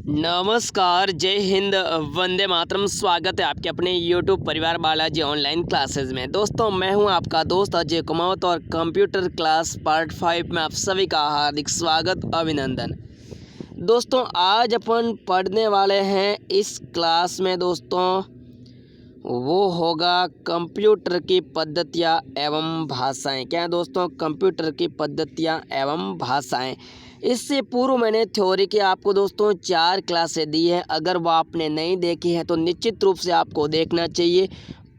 नमस्कार, जय हिंद, वंदे मातरम। स्वागत है आपके अपने यूट्यूब परिवार बालाजी ऑनलाइन क्लासेस में। दोस्तों, मैं हूं आपका दोस्त अजय कुमावत और कंप्यूटर क्लास पार्ट 5 में आप सभी का हार्दिक स्वागत, अभिनंदन। दोस्तों, आज अपन पढ़ने वाले हैं इस क्लास में दोस्तों, वो होगा कंप्यूटर की पद्धतियाँ एवं भाषाएं। क्या है दोस्तों? कंप्यूटर की पद्धतियाँ एवं भाषाएं। इससे पूर्व मैंने थ्योरी की आपको दोस्तों 4 क्लासें दी है। अगर वो आपने नहीं देखी है तो निश्चित रूप से आपको देखना चाहिए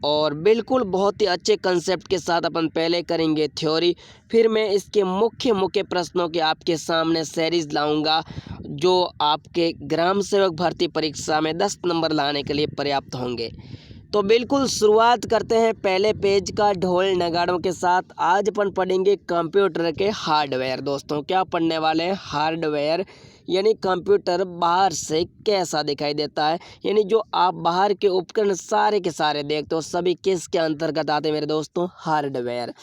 और बिल्कुल बहुत ही अच्छे कंसेप्ट के साथ अपन पहले करेंगे थ्योरी, फिर मैं इसके मुख्य मुख्य प्रश्नों के आपके सामने सीरीज लाऊंगा जो आपके ग्राम सेवक भर्ती परीक्षा में 10 नंबर लाने के लिए पर्याप्त होंगे। तो बिल्कुल शुरुआत करते हैं पहले पेज का ढोल नगाड़ों के साथ। आज अपन पढ़ेंगे कंप्यूटर के हार्डवेयर। दोस्तों, क्या पढ़ने वाले हैं? हार्डवेयर, यानी कंप्यूटर बाहर से कैसा दिखाई देता है, यानी जो आप बाहर के उपकरण सारे के सारे देखते हो सभी किसके अंतर्गत आते हैं मेरे दोस्तों? हार्डवेयर।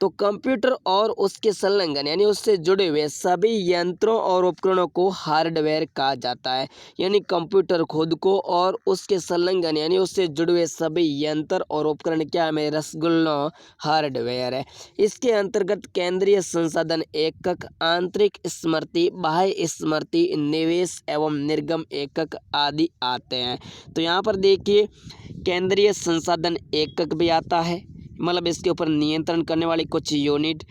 तो कंप्यूटर और उसके संलग्न यानी उससे जुड़े हुए सभी यंत्रों और उपकरणों को हार्डवेयर कहा जाता है। यानी कंप्यूटर खुद को और उसके संलग्न यानी उससे जुड़े हुए सभी यंत्र और उपकरण क्या है मेरे रसगुल्लों? हार्डवेयर है। इसके अंतर्गत केंद्रीय संसाधन एकक, आंतरिक स्मृति, बाह्य स्मृति, निवेश एवं निर्गम एकक आदि आते हैं। तो यहाँ पर देखिए, केंद्रीय संसाधन एकक भी आता है, मतलब इसके ऊपर नियंत्रण करने वाली कुछ यूनिट।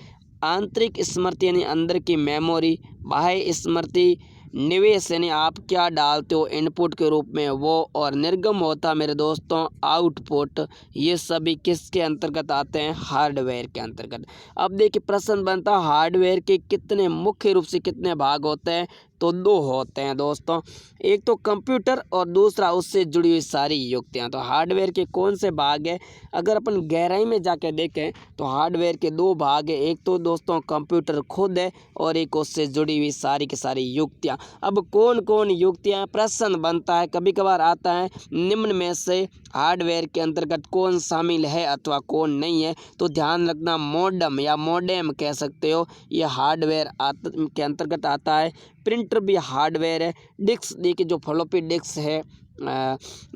आंतरिक स्मृति यानी अंदर की मेमोरी। बाह्य स्मृति, निवेश यानी आप क्या डालते हो इनपुट के रूप में वो, और निर्गम होता मेरे दोस्तों आउटपुट। ये सभी किसके अंतर्गत आते हैं? हार्डवेयर के अंतर्गत। अब देखिए प्रश्न बनता है हार्डवेयर के कितने मुख्य रूप से कितने भाग होते हैं? तो 2 होते हैं दोस्तों, एक तो कंप्यूटर और दूसरा उससे जुड़ी हुई सारी युक्तियाँ। तो हार्डवेयर के कौन से भाग है? अगर अपन गहराई में जाके देखें तो हार्डवेयर के 2 भाग है, एक तो दोस्तों कंप्यूटर खुद है और एक उससे जुड़ी हुई सारी की सारी युक्तियाँ। अब कौन कौन युक्तियाँ? प्रश्न बनता है, कभी कभार आता है निम्न में से हार्डवेयर के अंतर्गत कौन शामिल है अथवा कौन नहीं है? तो ध्यान रखना, मॉडम या मॉडेम कह सकते हो, ये हार्डवेयर के अंतर्गत आता है। प्रिंटर भी हार्डवेयर है। डिस्क देखिए, जो फ्लॉपी डिस्क है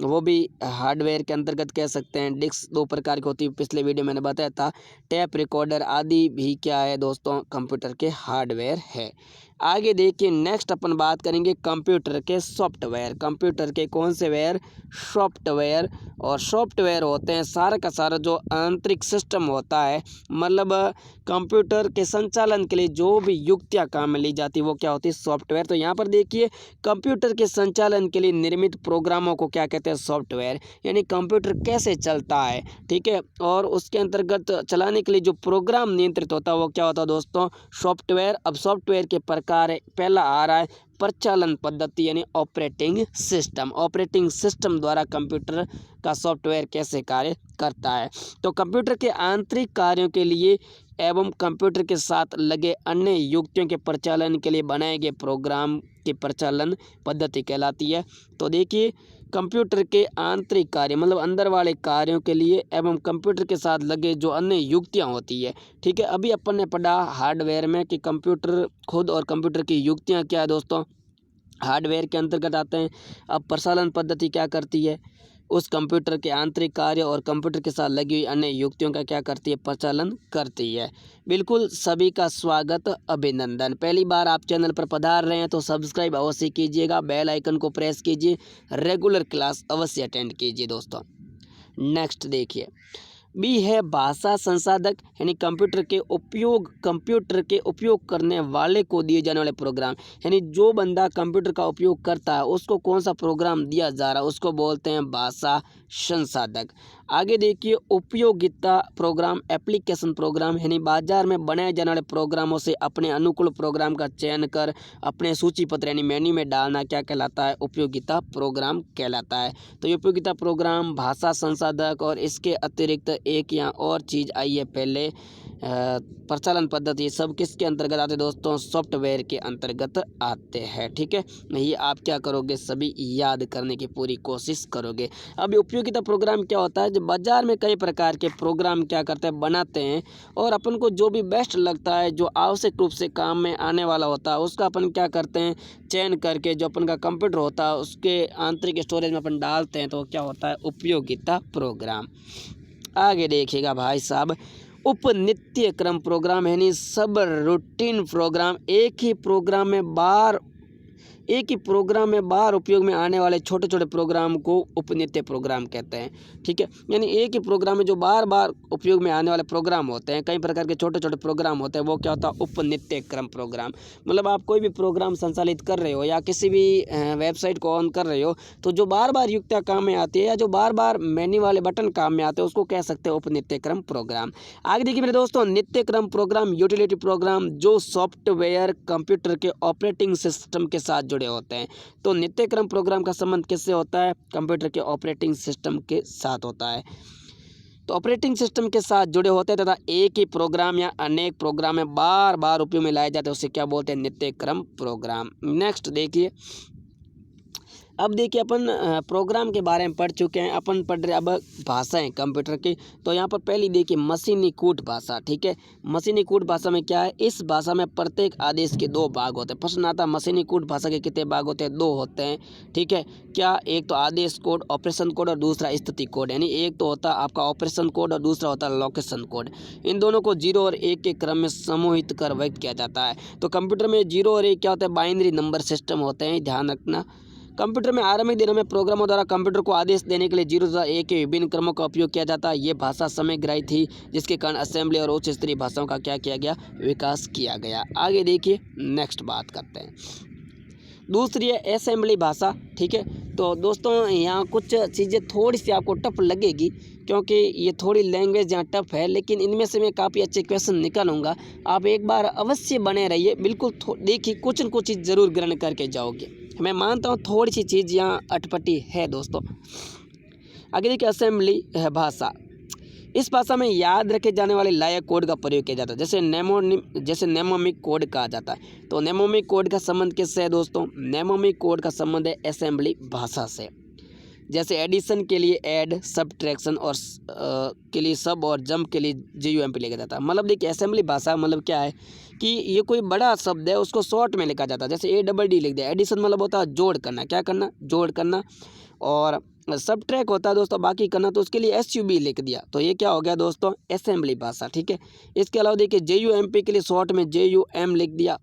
वो भी हार्डवेयर के अंतर्गत कह सकते हैं। डिस्क 2 प्रकार की होती है, पिछले वीडियो मैंने बताया था। टेप रिकॉर्डर आदि भी क्या है दोस्तों? कंप्यूटर के हार्डवेयर है। आगे देखिए, नेक्स्ट अपन बात करेंगे कंप्यूटर के सॉफ्टवेयर। कंप्यूटर के कौन से वेयर? सॉफ्टवेयर। और सॉफ्टवेयर होते हैं सारा का सारा जो आंतरिक सिस्टम होता है, मतलब कंप्यूटर के संचालन के लिए जो भी युक्तियाँ काम में ली जाती है वो क्या होती है? सॉफ्टवेयर। तो यहाँ पर देखिए, कंप्यूटर के संचालन के लिए निर्मित प्रोग्रामों को क्या कहते हैं? सॉफ्टवेयर। यानी कंप्यूटर कैसे चलता है, ठीक है, और उसके अंतर्गत चलाने के लिए जो प्रोग्राम नियंत्रित होता है वो क्या होता है दोस्तों? सॉफ्टवेयर। अब सॉफ्टवेयर के प्रकार है, पहला आ रहा है प्रचालन पद्धति यानी ऑपरेटिंग सिस्टम। ऑपरेटिंग सिस्टम द्वारा कंप्यूटर का सॉफ्टवेयर कैसे कार्य करता है? तो कंप्यूटर के आंतरिक कार्यों के लिए एवं कंप्यूटर के साथ लगे अन्य युक्तियों के प्रचालन के लिए बनाए गए प्रोग्राम की प्रचालन पद्धति कहलाती है। तो देखिए, कंप्यूटर के आंतरिक कार्य मतलब अंदर वाले कार्यों के लिए एवं कंप्यूटर के साथ लगे जो अन्य युक्तियाँ होती है, ठीक है। अभी अपन ने पढ़ा हार्डवेयर में कि कंप्यूटर खुद और कंप्यूटर की युक्तियाँ क्या है दोस्तों? हार्डवेयर के अंतर्गत आते हैं। अब प्रचालन पद्धति क्या करती है? उस कंप्यूटर के आंतरिक कार्य और कंप्यूटर के साथ लगी हुई अन्य युक्तियों का क्या करती है? प्रचालन करती है। बिल्कुल सभी का स्वागत, अभिनंदन। पहली बार आप चैनल पर पधार रहे हैं तो सब्सक्राइब अवश्य कीजिएगा, बेल आइकन को प्रेस कीजिए, रेगुलर क्लास अवश्य अटेंड कीजिए दोस्तों। नेक्स्ट देखिए, बी है भाषा संसाधक, यानी कंप्यूटर के उपयोग करने वाले को दिए जाने वाले प्रोग्राम। यानी जो बंदा कंप्यूटर का उपयोग करता है उसको कौन सा प्रोग्राम दिया जा रहा है उसको बोलते हैं भाषा संसाधक। आगे देखिए, उपयोगिता प्रोग्राम, एप्लीकेशन प्रोग्राम, यानी बाजार में बनाए जाने वाले प्रोग्रामों से अपने अनुकूल प्रोग्राम का चयन कर अपने सूची पत्र यानी मेन्यू में डालना क्या कहलाता है? उपयोगिता प्रोग्राम कहलाता है। तो ये उपयोगिता प्रोग्राम, भाषा संसाधक और इसके अतिरिक्त एक यहाँ और चीज़ आई है पहले, प्रचालन पद्धति सब किसके अंतर्गत आते हैं दोस्तों? सॉफ्टवेयर के अंतर्गत आते हैं। ठीक है, ये आप क्या करोगे? सभी याद करने की पूरी कोशिश करोगे। अब उपयोगिता प्रोग्राम क्या होता है? जब बाजार में कई प्रकार के प्रोग्राम क्या करते हैं? बनाते हैं, और अपन को जो भी बेस्ट लगता है, जो आवश्यक रूप से काम में आने वाला होता है, उसका अपन क्या करते हैं? चयन करके जो अपन का कंप्यूटर होता है उसके आंतरिक स्टोरेज में अपन डालते हैं, तो क्या होता है? उपयोगिता प्रोग्राम। आगे देखिएगा भाई साहब, उप नित्य क्रम प्रोग्राम यानी सब रूटीन प्रोग्राम, एक ही प्रोग्राम में बार उपयोग में आने वाले छोटे छोटे प्रोग्राम को उपनित्य प्रोग्राम कहते हैं। ठीक है, यानी एक ही प्रोग्राम में जो बार बार उपयोग में आने वाले प्रोग्राम होते हैं, कई प्रकार के छोटे छोटे प्रोग्राम होते हैं, वो क्या होता है? उपनित्य क्रम प्रोग्राम। मतलब आप कोई भी प्रोग्राम संचालित कर रहे हो या किसी भी वेबसाइट को ऑन कर रहे हो, तो जो बार बार युक्तियाँ काम में आती है या जो बार बार मेन्यू वाले बटन काम में आते हैं, उसको कह सकते हैं उपनित्य क्रम प्रोग्राम। आगे देखिए मेरे दोस्तों, नित्य क्रम प्रोग्राम, यूटिलिटी प्रोग्राम जो सॉफ्टवेयर कंप्यूटर के ऑपरेटिंग सिस्टम के साथ जुड़े होते हैं। तो नित्य क्रम प्रोग्राम का संबंध किससे होता है? कंप्यूटर के ऑपरेटिंग सिस्टम के साथ होता है। तो ऑपरेटिंग सिस्टम के साथ जुड़े होते हैं तथा एक ही प्रोग्राम या अनेक प्रोग्राम में बार बार उपयोग में लाए जाते हैं, उसे क्या बोलते हैं? नित्य क्रम प्रोग्राम। नेक्स्ट देखिए, अब देखिए अपन प्रोग्राम के बारे में पढ़ चुके हैं, अपन पढ़ रहे अब भाषाएं कंप्यूटर की। तो यहाँ पर पहली देखिए मशीनी कूट भाषा। ठीक है, मशीनी कूट भाषा में क्या है? इस भाषा में प्रत्येक आदेश के दो भाग होते हैं। प्रश्न आता है मशीनी कूट भाषा के कितने भाग होते हैं? दो होते हैं। ठीक है, क्या? एक तो आदेश कोड, ऑपरेशन कोड, और दूसरा स्थिति कोड। यानी एक तो होता है आपका ऑपरेशन कोड और दूसरा होता है लोकेशन कोड। इन दोनों को 0 और 1 के क्रम में समूहित कर व्यक्त किया जाता है। तो कंप्यूटर में 0 और 1 क्या होता है? बाइनरी नंबर सिस्टम होते हैं, ध्यान रखना। कंप्यूटर में आरंभिक दिनों में प्रोग्रामों द्वारा कंप्यूटर को आदेश देने के लिए 0 तथा 1 के विभिन्न क्रमों का उपयोग किया जाता है। ये भाषा समयग्राही थी, जिसके कारण असेंबली और उच्च स्तरीय भाषाओं का क्या किया गया? विकास किया गया। आगे देखिए, नेक्स्ट बात करते हैं। दूसरी है असेंबली भाषा। ठीक है, तो दोस्तों यहाँ कुछ चीज़ें थोड़ी सी आपको टफ लगेगी, क्योंकि ये थोड़ी लैंग्वेज यहाँ टफ है, लेकिन इनमें से मैं काफ़ी अच्छे क्वेश्चन निकालूंगा। आप एक बार अवश्य बने रहिए, बिल्कुल देखिए कुछ न कुछ चीज़ ज़रूर ग्रहण करके जाओगे। मैं मानता हूँ थोड़ी सी चीज़ यहाँ अटपटी है दोस्तों। आगे देखिए, असेंबली है भाषा। इस भाषा में याद रखे जाने वाले लायक कोड का प्रयोग किया जाता है, जैसे नेमोनिक कोड कहा जाता है। तो नेमोनिक कोड का संबंध किससे है दोस्तों? नेमोनिक कोड का संबंध है असेंबली भाषा से। जैसे एडिशन के लिए ऐड, सब्ट्रैक्शन और के लिए सब, और जंप के लिए JUMP लिखा जाता है। मतलब देखिए असेंबली भाषा मतलब क्या है कि ये कोई बड़ा शब्द है, उसको शॉर्ट में लिखा जाता है। जैसे ADD लिख दिया। एडिशन मतलब होता है जोड़ करना, क्या करना? जोड़ करना। और सब्ट्रैक्ट होता है दोस्तों बाकी करना, तो उसके लिए SUB लिख दिया। तो ये क्या हो गया दोस्तों? असेंबली भाषा। ठीक है, इसके अलावा देखिए JUMP के लिए शॉर्ट में JUM लिख दिया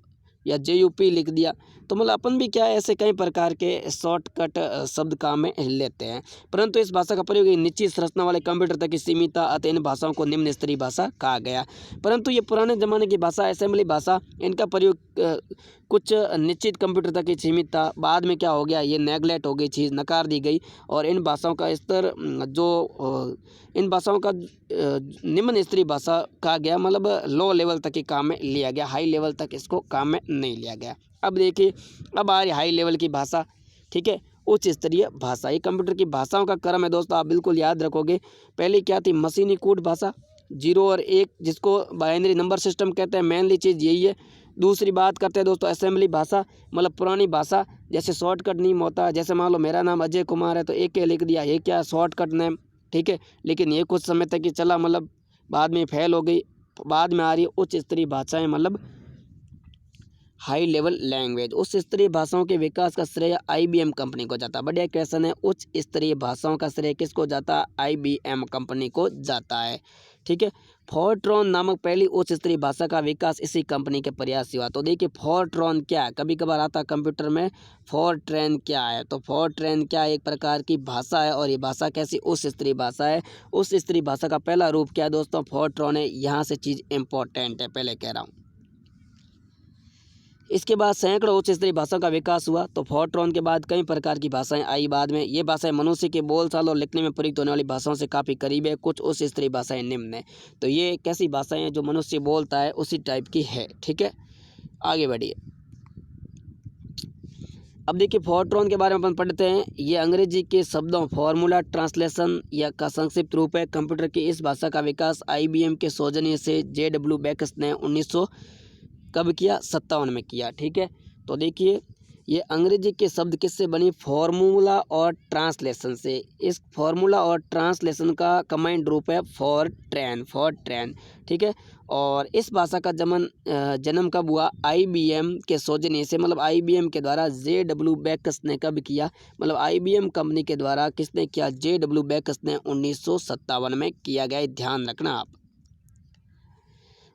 या JUP लिख दिया। तो मतलब अपन भी क्या है, ऐसे कई प्रकार के शॉर्टकट शब्द काम में लेते हैं। परंतु इस भाषा का प्रयोग एक निश्चित संरचना वाले कंप्यूटर तक ही सीमित था, अतः इन भाषाओं को निम्न स्तरीय भाषा कहा गया। परंतु ये पुराने ज़माने की भाषा असेंबली भाषा, इनका प्रयोग कुछ निश्चित कंप्यूटर तक ही सीमित था। बाद में क्या हो गया? ये नेगलेक्ट हो गई चीज़, नकार दी गई, और इन भाषाओं का स्तर इन भाषाओं का निम्न स्तरीय भाषा कहा गया। मतलब लो लेवल तक ही काम में लिया गया, हाई लेवल तक इसको काम में नहीं लिया गया। अब देखिए, अब आ रही हाई लेवल की भाषा। ठीक है, उच्च स्तरीय भाषा। ये कंप्यूटर की भाषाओं का क्रम है दोस्तों, आप बिल्कुल याद रखोगे। पहले क्या थी? मशीनी कोड भाषा, 0 और 1, जिसको बाइनरी नंबर सिस्टम कहते हैं। मेनली चीज़ यही है। दूसरी बात करते हैं दोस्तों असेंबली भाषा, मतलब पुरानी भाषा, जैसे शॉर्टकट नेम होता है। जैसे मान लो मेरा नाम अजय कुमार है, तो AK लिख दिया, ये क्या? Shortcut name. ठीक है, लेकिन ये कुछ समय तक ही चला, मतलब बाद में फेल हो गई। बाद में आ रही है उच्च स्तरीय भाषाएं, मतलब हाई लेवल लैंग्वेज। उच्च स्तरीय भाषाओं के विकास का श्रेय IBM कंपनी को जाता है। बढ़िया क्वेश्चन है, उच्च स्तरीय भाषाओं का श्रेय किसको जाता है? IBM कंपनी को जाता है। ठीक है, फोर्ट्रॉन नामक पहली उच्च स्तरीय भाषा का विकास इसी कंपनी के प्रयास से हुआ। तो देखिए फोर्ट्रॉन क्या है? कभी कभार आता है कंप्यूटर में, फोर्ट्रैन क्या है? तो फोर्ट्रैन क्या है? एक प्रकार की भाषा है, और ये भाषा कैसी? उच्च स्तरीय भाषा है। उच्च स्तरीय भाषा का पहला रूप क्या है दोस्तों? फोर्ट्रॉन है। यहाँ से चीज़ इंपॉर्टेंट है, पहले कह रहा हूँ। इसके बाद सैकड़ों उच्च स्तरीय भाषाओं का विकास हुआ। तो फोर्ट्रॉन के बाद कई प्रकार की भाषाएं आई बाद में। ये भाषाएं मनुष्य के बोलचाल और लिखने में प्रयुक्त होने वाली भाषाओं से काफ़ी करीब है। कुछ उच्च स्तरीय भाषाएं निम्न है। तो ये कैसी भाषाएं हैं? जो मनुष्य बोलता है उसी टाइप की है। ठीक है, आगे बढ़िए। अब देखिए फोर्ट्रॉन के बारे में अपन पढ़ते हैं। ये अंग्रेजी के शब्दों फॉर्मूला ट्रांसलेशन या का संक्षिप्त रूप है। कंप्यूटर की इस भाषा का विकास IBM के सौजन्य से JW बेकस ने 1900 कब किया, 57 में किया। ठीक है, तो देखिए ये अंग्रेजी के शब्द किससे बनी, फॉर्मूला और ट्रांसलेशन से। इस फॉर्मूला और ट्रांसलेशन का कंबाइंड रूप है फॉरट्रैन। ठीक है, और इस भाषा का जन्म कब हुआ, IBM के सौजन्य से, मतलब IBM के द्वारा JW बेकस ने कब किया, मतलब IBM कंपनी के द्वारा किसने किया, JW बेकस ने 1957 में किया गया, ध्यान रखना आप।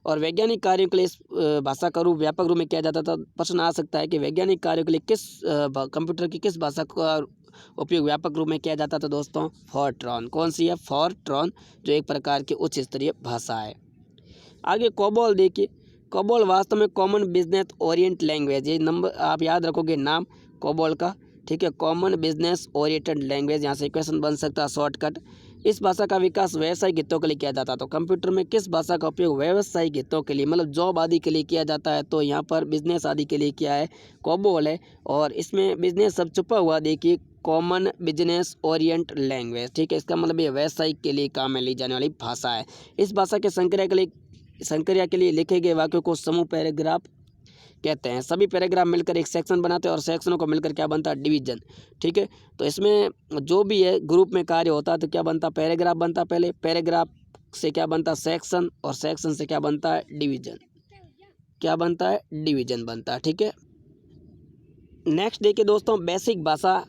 और वैज्ञानिक कार्यों के लिए इस भाषा का रूप व्यापक रूप में किया जाता था। प्रश्न आ सकता है कि वैज्ञानिक कार्यों के लिए कंप्यूटर की किस भाषा का उपयोग व्यापक रूप में किया जाता था दोस्तों, फॉरट्रॉन। कौन सी है, फॉरट्रॉन, जो एक प्रकार की उच्च स्तरीय भाषा है। आगे कोबोल देखिए, कोबोल वास्तव में कॉमन बिजनेस ओरिएंट लैंग्वेज, ये नंबर आप याद रखोगे नाम कोबोल का। ठीक है, कॉमन बिजनेस ओरिएंटेड लैंग्वेज, यहाँ से क्वेश्चन बन सकता है शॉर्टकट। इस भाषा का विकास व्यावसायिक हितों के लिए किया जाता है। तो कंप्यूटर में किस भाषा का उपयोग व्यावसायिक हितों के लिए, मतलब जॉब आदि के लिए किया जाता है, तो यहाँ पर बिजनेस आदि के लिए किया है, कोबोल है। और इसमें बिजनेस सब छुपा हुआ देखिए, कॉमन बिजनेस ओरिएंट लैंग्वेज। ठीक है, इसका मतलब ये व्यावसायिक के लिए काम में ली जाने वाली भाषा है। इस भाषा के संक्रिया के लिए लिखे गए वाक्यों को समूह पैराग्राफ कहते हैं। सभी पैराग्राफ मिलकर एक सेक्शन बनाते हैं और सेक्शनों को मिलकर क्या बनता है, डिवीजन। ठीक है, तो इसमें जो भी है ग्रुप में कार्य होता है तो क्या बनता है, पैराग्राफ बनता है। पहले पैराग्राफ से क्या बनता है, सेक्शन, और सेक्शन से क्या बनता है, डिवीजन। क्या बनता है, डिवीजन बनता है। ठीक है, नेक्स्ट देखिए दोस्तों, बेसिक भाषा,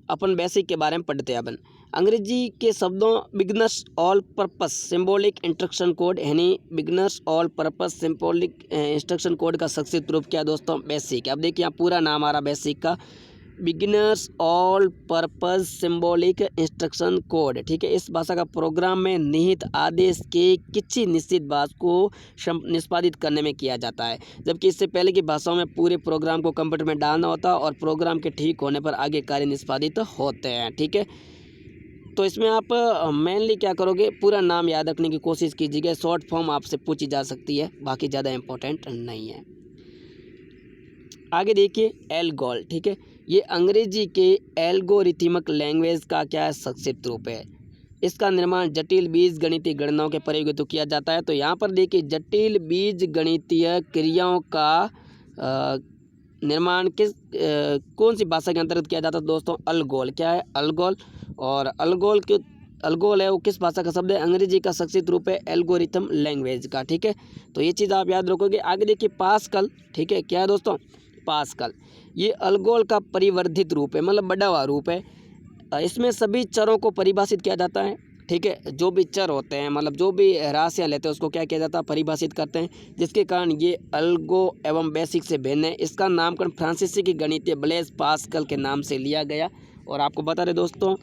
अपन बेसिक के बारे में पढ़ते हैं। अपन अंग्रेजी के शब्दों beginners all purpose symbolic instruction code, यानी beginners all purpose symbolic instruction code का संक्षिप्त रूप क्या दोस्तों, बेसिक। अब देखिए यहाँ पूरा नाम आ रहा बेसिक का, beginners all purpose symbolic instruction code. ठीक है, इस भाषा का प्रोग्राम में निहित आदेश के किसी निश्चित बात को निष्पादित करने में किया जाता है, जबकि इससे पहले की भाषाओं में पूरे प्रोग्राम को कंप्यूटर में डालना होता है और प्रोग्राम के ठीक होने पर आगे कार्य निष्पादित होते हैं। ठीक है, तो इसमें आप मेनली क्या करोगे, पूरा नाम याद रखने की कोशिश कीजिएगा। शॉर्ट फॉर्म आपसे पूछी जा सकती है, बाकी ज़्यादा इम्पोर्टेंट नहीं है। आगे देखिए एल्गोल। ठीक है, ये अंग्रेजी के एल्गोरिथमिक लैंग्वेज का क्या संक्षिप्त रूप है। इसका निर्माण जटिल बीज गणितीय गणनाओं के प्रयोग हेतु किया जाता है। तो यहाँ पर देखिए जटिल बीज गणितीय क्रियाओं का निर्माण कौन सी भाषा के अंतर्गत किया जाता है दोस्तों, अलगोल। क्या है, अलगोल। और अलगोल है वो किस भाषा का शब्द है, अंग्रेजी का संक्षिप्त रूप है एल्गोरिथम लैंग्वेज का। ठीक है, तो ये चीज़ आप याद रखोगे। आगे देखिए पास्कल। ठीक है, क्या है दोस्तों, पास्कल। ये अलगोल का परिवर्धित रूप है, मतलब बढ़ा हुआ रूप है। इसमें सभी चरों को परिभाषित किया जाता है। ठीक है, जो भी चर होते हैं, मतलब जो भी राशियाँ लेते हैं उसको क्या किया जाता है, परिभाषित करते हैं, जिसके कारण ये अलगो एवं बेसिक से भिन्न है। इसका नामकरण फ्रांसीसी की गणितीय ब्लेज पास्कल के नाम से लिया गया। और आपको बता रहे दोस्तों,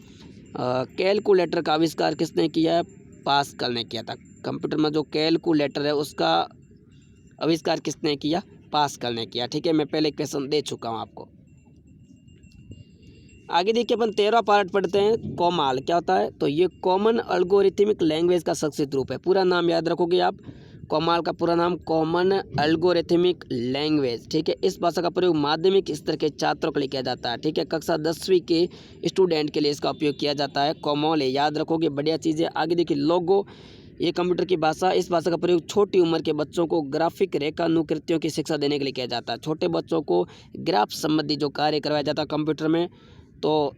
कैलकुलेटर का आविष्कार किसने किया है, पास्कल ने किया था। कंप्यूटर में जो कैलकुलेटर है उसका आविष्कार किसने किया, पास्कल ने किया। ठीक है, मैं पहले क्वेश्चन दे चुका हूँ आपको। आगे देखिए अपन 13वां पार्ट पढ़ते हैं, कोमाल क्या होता है। तो ये कॉमन एल्गोरिथमिक लैंग्वेज का संक्षिप्त रूप है। पूरा नाम याद रखोगे आप, कोमाल का पूरा नाम कॉमन एल्गोरिथमिक लैंग्वेज। ठीक है, इस भाषा का प्रयोग माध्यमिक स्तर के छात्रों के लिए किया जाता है। ठीक है, कक्षा 10वीं के स्टूडेंट के लिए इसका उपयोग किया जाता है। कोमल है, याद रखोगे, बढ़िया चीज़ें। आगे देखिए लोगो, ये कंप्यूटर की भाषा, इस भाषा का प्रयोग छोटी उम्र के बच्चों को ग्राफिक रेखानुकृतियों की शिक्षा देने के लिए किया जाता है। छोटे बच्चों को ग्राफ संबंधी जो कार्य करवाया जाता है कंप्यूटर में, तो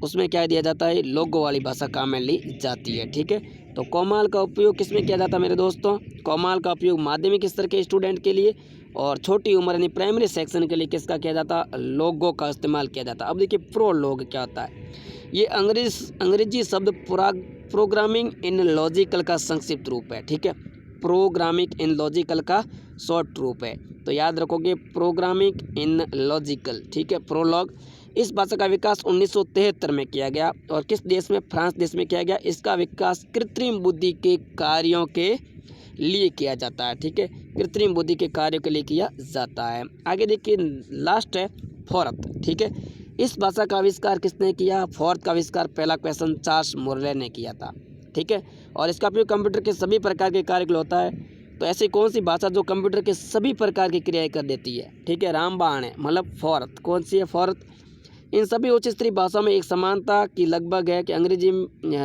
उसमें क्या दिया जाता है, लोगो वाली भाषा काम में ली जाती है। ठीक है, तो कोमाल का उपयोग किसमें किया जाता है मेरे दोस्तों, कोमाल का उपयोग माध्यमिक स्तर के स्टूडेंट के लिए और छोटी उम्र यानी प्राइमरी सेक्शन के लिए किसका किया जाता है, लोगो का इस्तेमाल किया जाता है। अब देखिए प्रोलॉग क्या होता है। ये अंग्रेजी शब्द प्रोग्रामिंग इन लॉजिकल का संक्षिप्त रूप है। ठीक है, प्रोग्रामिंग इन लॉजिकल का शॉर्ट रूप है। तो याद रखोगे प्रोग्रामिंग इन लॉजिकल। ठीक है, प्रोलॉग। इस भाषा का विकास 1973 में किया गया और किस देश में, फ्रांस देश में किया गया। इसका विकास कृत्रिम बुद्धि के कार्यों के लिए किया जाता है। ठीक है, कृत्रिम बुद्धि के कार्यों के लिए किया जाता है। आगे देखिए लास्ट है फोर्थ। ठीक है, इस भाषा का आविष्कार किसने किया, फोर्थ का आविष्कार, पहला क्वेश्चन, चार्ल्स मोरले ने किया था। ठीक है, और इसका उपयोग कंप्यूटर के सभी प्रकार के कार्य के लिए होता है। तो ऐसी कौन सी भाषा जो कंप्यूटर के सभी प्रकार की क्रियाएं कर देती है? ठीक है, रामबाण है, मतलब फोर्थ। कौन सी है? फोर्थ। इन सभी उच्च स्तरीय भाषाओं में एक समानता की लगभग है कि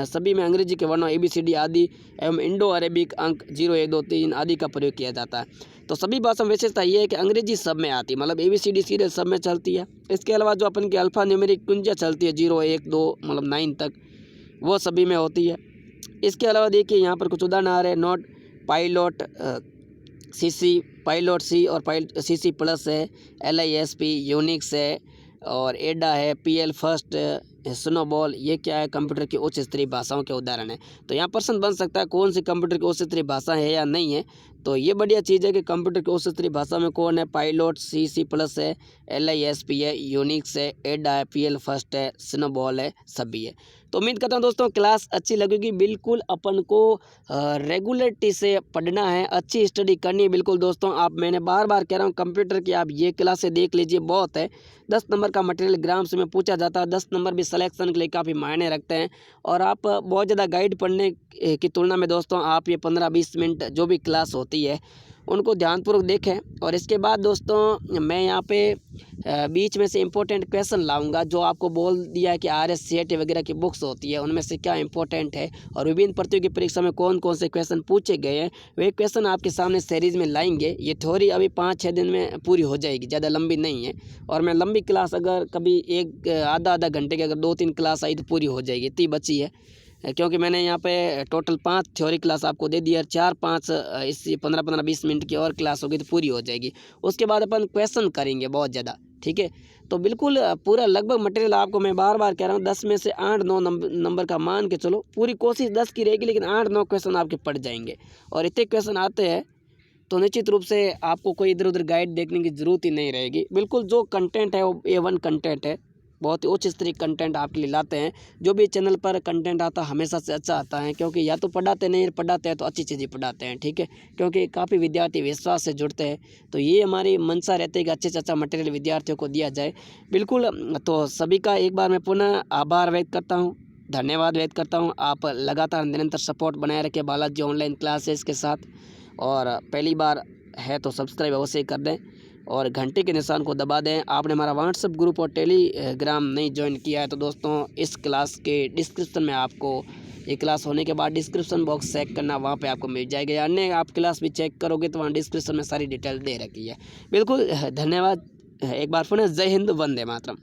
सभी में अंग्रेजी के वर्णों ABCD आदि एवं इंडो अरेबिक अंक 0 1 2 3 आदि का प्रयोग किया जाता है। तो सभी भाषा में विशेषता ये है कि अंग्रेजी सब में आती है, मतलब ABCD सीरियल सब में चलती है। इसके अलावा जो अपन की अल्फा न्यूमेरिक कुंजियाँ चलती है 0 1 2 मतलब 9 तक, वो सभी में होती है। इसके अलावा देखिए यहाँ पर कुछ उदाहरण आ रहे हैं। Note, pilot, CC, pilot C और CC प्लस है, LISP, यूनिक्स है और एडा है, PL फर्स्ट, स्नोबॉल। ये क्या है? कंप्यूटर की उच्च स्तरीय भाषाओं के उदाहरण है। तो यहाँ प्रश्न बन सकता है कौन सी कंप्यूटर की उच्च स्तरीय भाषा है या नहीं है। तो ये बढ़िया चीज़ है कि कंप्यूटर की उच्च स्तरीय भाषा में कौन है? पायलट, CC प्लस है, LISP है, यूनिक्स है, एडा है, PL फर्स्ट है, स्नोबॉल है, सभी है। तो उम्मीद करता हूँ दोस्तों क्लास अच्छी लगेगी। बिल्कुल अपन को रेगुलरिटी से पढ़ना है, अच्छी स्टडी करनी है। बिल्कुल दोस्तों, मैंने बार बार कह रहा हूँ कंप्यूटर की आप ये क्लासें देख लीजिए, बहुत है। 10 नंबर का मटेरियल एग्जाम में पूछा जाता है, 10 नंबर भी सिलेक्शन के लिए काफ़ी मायने रखते हैं। और आप बहुत ज़्यादा गाइड पढ़ने की तुलना में दोस्तों आप ये 15-20 मिनट जो भी क्लास होती है उनको ध्यानपूर्वक देखें। और इसके बाद दोस्तों मैं यहाँ पे बीच में से इम्पोर्टेंट क्वेश्चन लाऊंगा, जो आपको बोल दिया है कि RS CET वगैरह की बुक्स होती है उनमें से क्या इंपॉर्टेंट है और विभिन्न प्रतियोगी परीक्षा में कौन कौन से क्वेश्चन पूछे गए हैं, वे क्वेश्चन आपके सामने सीरीज में लाएंगे। ये थ्योरी अभी 5-6 दिन में पूरी हो जाएगी, ज़्यादा लंबी नहीं है। और मैं लंबी क्लास अगर कभी एक आधा घंटे की अगर 2-3 क्लास आई तो पूरी हो जाएगी, इतनी बची है। क्योंकि मैंने यहाँ पे टोटल 5 थ्योरी क्लास आपको दे दी है, 4-5 इस 15-20 मिनट की और क्लास होगी तो पूरी हो जाएगी। उसके बाद अपन क्वेश्चन करेंगे बहुत ज़्यादा, ठीक है। तो बिल्कुल पूरा लगभग मटेरियल आपको मैं बार बार कह रहा हूँ 10 में से 8-9 नंबर का मान के चलो। पूरी कोशिश 10 की रहेगी, लेकिन 8-9 क्वेश्चन आपके पड़ जाएंगे। और इतने क्वेश्चन आते हैं तो निश्चित रूप से आपको कोई इधर उधर गाइड देखने की ज़रूरत ही नहीं रहेगी। बिल्कुल जो कंटेंट है वो A1 कंटेंट है, बहुत ही उच्च स्तरीय कंटेंट आपके लिए लाते हैं। जो भी चैनल पर कंटेंट आता है हमेशा से अच्छा आता है, क्योंकि या तो पढ़ाते नहीं, पढ़ाते हैं तो अच्छी चीज़ें पढ़ाते हैं, ठीक है। क्योंकि काफ़ी विद्यार्थी विश्वास से जुड़ते हैं, तो ये हमारी मंशा रहती है कि अच्छे से अच्छा मटेरियल विद्यार्थियों को दिया जाए। बिल्कुल, तो सभी का एक बार मैं पुनः आभार व्यक्त करता हूँ, धन्यवाद व्यक्त करता हूँ। आप लगातार निरंतर सपोर्ट बनाए रखें बालाजी ऑनलाइन क्लासेस के साथ। और पहली बार है तो सब्सक्राइब अवश्य कर दें और घंटे के निशान को दबा दें। आपने हमारा व्हाट्सएप ग्रुप और टेलीग्राम नहीं ज्वाइन किया है तो दोस्तों इस क्लास के डिस्क्रिप्शन में आपको, ये क्लास होने के बाद डिस्क्रिप्शन बॉक्स चेक करना, वहाँ पे आपको मिल जाएगा। या अन्य आप क्लास भी चेक करोगे तो वहाँ डिस्क्रिप्शन में सारी डिटेल दे रखी है। बिल्कुल धन्यवाद एक बार पुनः। जय हिंद, वंदे मातरम।